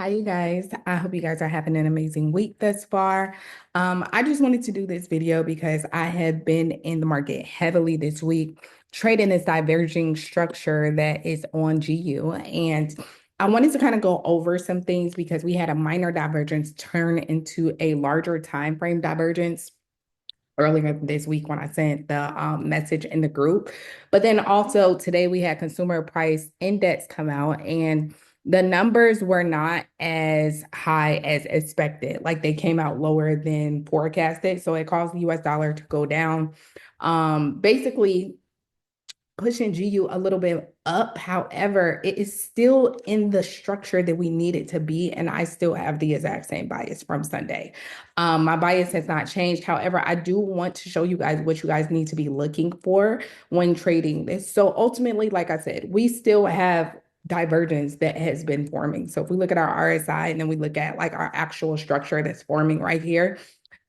Hi, you guys. I hope you guys are having an amazing week thus far. I just wanted to do this video because I have been in the market heavily this week, trading this diverging structure that is on GU. And I wanted to kind of go over some things because we had a minor divergence turn into a larger time frame divergence earlier this week when I sent the message in the group. But then also today we had consumer price index come out and the numbers were not as high as expected. Like they came out lower than forecasted. So it caused the US dollar to go down. Basically pushing GU a little bit up. However, it is still in the structure that we need it to be. And I still have the exact same bias from Sunday. My bias has not changed. However, I do want to show you guys what you guys need to be looking for when trading this. So ultimately, like I said, we still have divergence that has been forming. So if we look at our RSI and then we look at like our actual structure that's forming right here,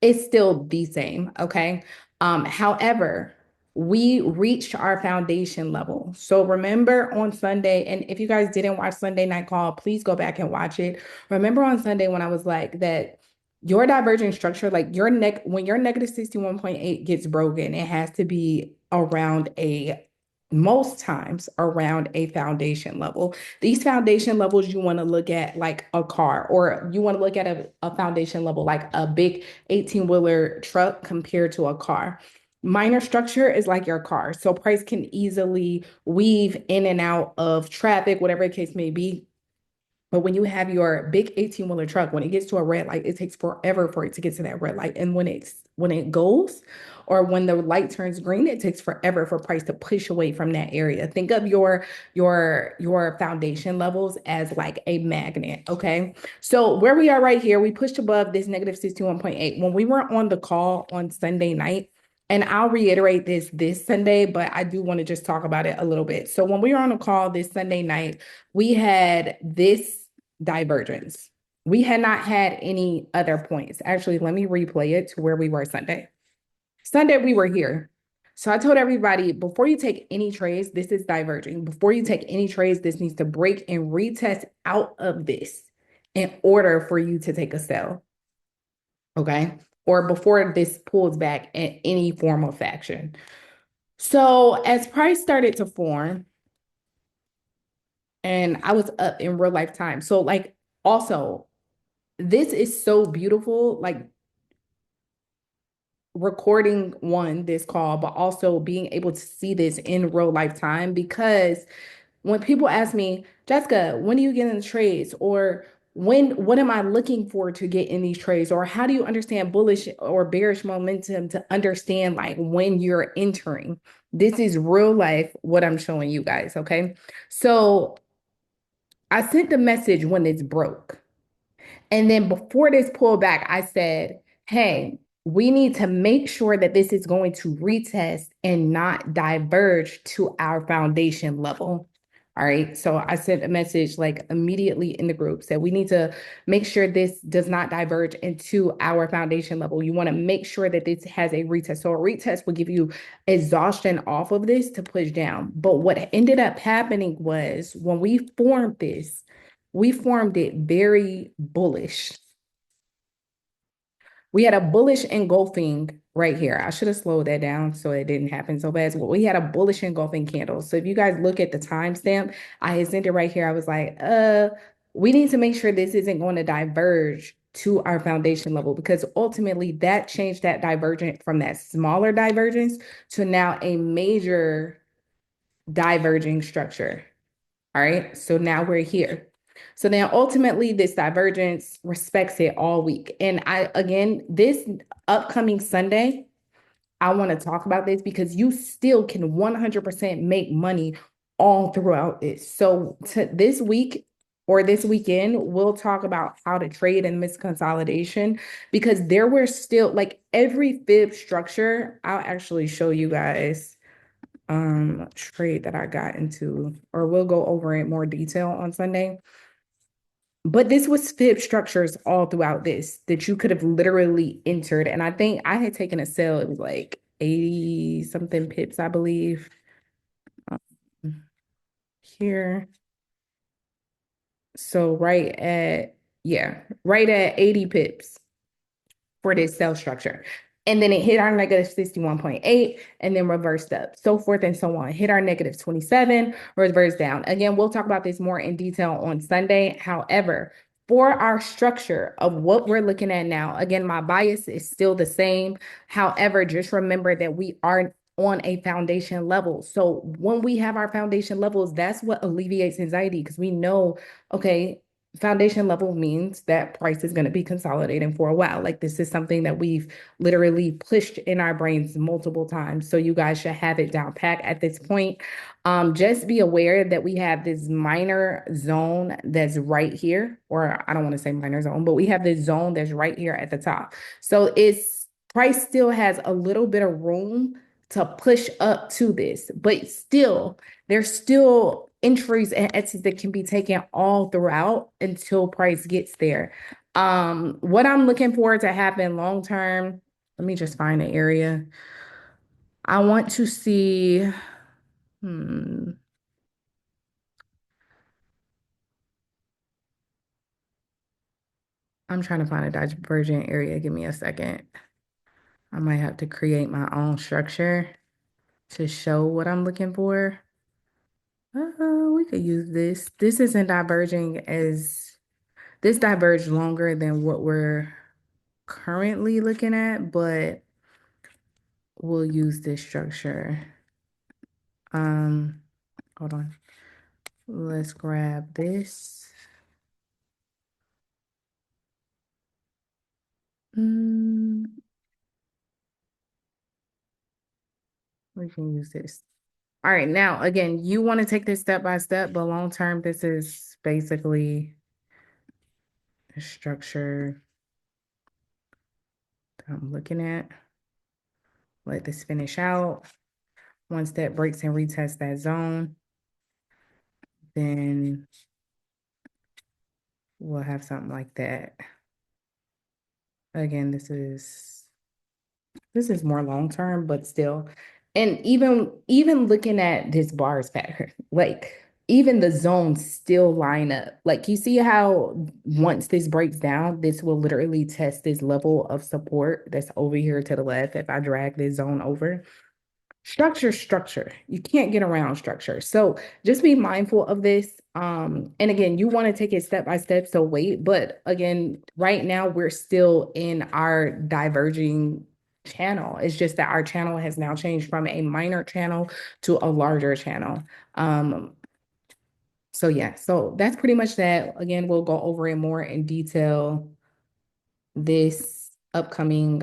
it's still the same. Okay. However, we reached our foundation level. So remember on Sunday, and if you guys didn't watch Sunday Night Call, please go back and watch it. Remember on Sunday when I was like that your divergent structure, like your neck, when your negative 61.8 gets broken, it has to be around a most times around a foundation level. These foundation levels you want to look at like a car, or you want to look at a foundation level like a big 18-wheeler truck compared to a car. Minor structure is like your car. So price can easily weave in and out of traffic, whatever the case may be. But when you have your big 18-wheeler truck, when it gets to a red light, it takes forever for it to get to that red light. And when it goes or when the light turns green, it takes forever for price to push away from that area. Think of your foundation levels as like a magnet. Okay. So where we are right here, we pushed above this negative 61.8. When we were on the call on Sunday night, and I'll reiterate this Sunday, but I do want to just talk about it a little bit. So when we were on a call this Sunday night, we had this divergence. We had not had any other points. Actually, let me replay it to where we were Sunday. Sunday, we were here. So I told everybody before you take any trades, this is diverging. Before you take any trades, this needs to break and retest out of this in order for you to take a sell. Okay. Or before this pulls back in any form of faction. So as price started to form, and I was up in real life time. So, like, also, this is so beautiful. Like, recording this call, but also being able to see this in real life time. Because when people ask me, Jessica, when do you get in the trades? Or what am I looking for to get in these trades? Or how do you understand bullish or bearish momentum to understand like when you're entering? This is real life what I'm showing you guys. Okay. So I sent the message when it's broke. And then before this pullback, I said, hey, we need to make sure that this is going to retest and not diverge to our foundation level. All right. So I sent a message like immediately in the group, said we need to make sure this does not diverge into our foundation level. You want to make sure that this has a retest. So a retest will give you exhaustion off of this to push down. But what ended up happening was when we formed it very bullish. We had a bullish engulfing right here. I should have slowed that down so it didn't happen so fast. Well, we had a bullish engulfing candle. So if you guys look at the timestamp, I had sent it right here. I was like, we need to make sure this isn't going to diverge to our foundation level because ultimately that changed that divergent from that smaller divergence to now a major diverging structure. All right. So now we're here. So then ultimately this divergence respects it all week. And again, this upcoming Sunday, I want to talk about this because you still can 100% make money all throughout this. So this week or this weekend, we'll talk about how to trade in this consolidation because there were still like every fib structure. I'll actually show you guys trade that I got into, or we'll go over in more detail on Sunday. But this was fib structures all throughout this that you could have literally entered. And I think I had taken a sale, it was like 80 something pips, I believe. Here. So right at Yeah, right at 80 pips for this cell structure. And then it hit our negative 61.8 and then reversed up, so forth and so on. Hit our negative 27, reversed down. Again, we'll talk about this more in detail on Sunday. However, for our structure of what we're looking at now, again, my bias is still the same. However, just remember that we are on a foundation level. So when we have our foundation levels, that's what alleviates anxiety because we know, okay, foundation level means that price is going to be consolidating for a while. Like this is something that we've literally pushed in our brains multiple times. So you guys should have it down pat at this point. Just be aware that we have this minor zone that's right here, or I don't want to say minor zone, but we have this zone that's right here at the top. So it's price still has a little bit of room to push up to this, but still there's still entries and exits that can be taken all throughout until price gets there. What I'm looking for to happen long term, let me just find an area. I want to see, hmm, I'm trying to find a divergent area. Give me a second. I might have to create my own structure to show what I'm looking for. We could use this. This isn't diverging as this diverged longer than what we're currently looking at, but we'll use this structure. Um, Hold on. Let's grab this. Mm, we can use this. All right, now again, you want to take this step by step, but long term, this is basically a structure that I'm looking at. Let this finish out. Once that breaks and retests that zone, then we'll have something like that. Again, this is more long term, but still. And even looking at this bars pattern, like even the zones still line up. Like you see how once this breaks down, this will literally test this level of support that's over here to the left if I drag this zone over. Structure. You can't get around structure. So just be mindful of this. And again, you want to take it step by step. So wait, but again, right now we're still in our diverging channel. It's just that our channel has now changed from a minor channel to a larger channel. So yeah, so that's pretty much that. Again, we'll go over it more in detail this upcoming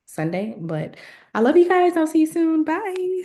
Sunday. But I love you guys. I'll see you soon. Bye.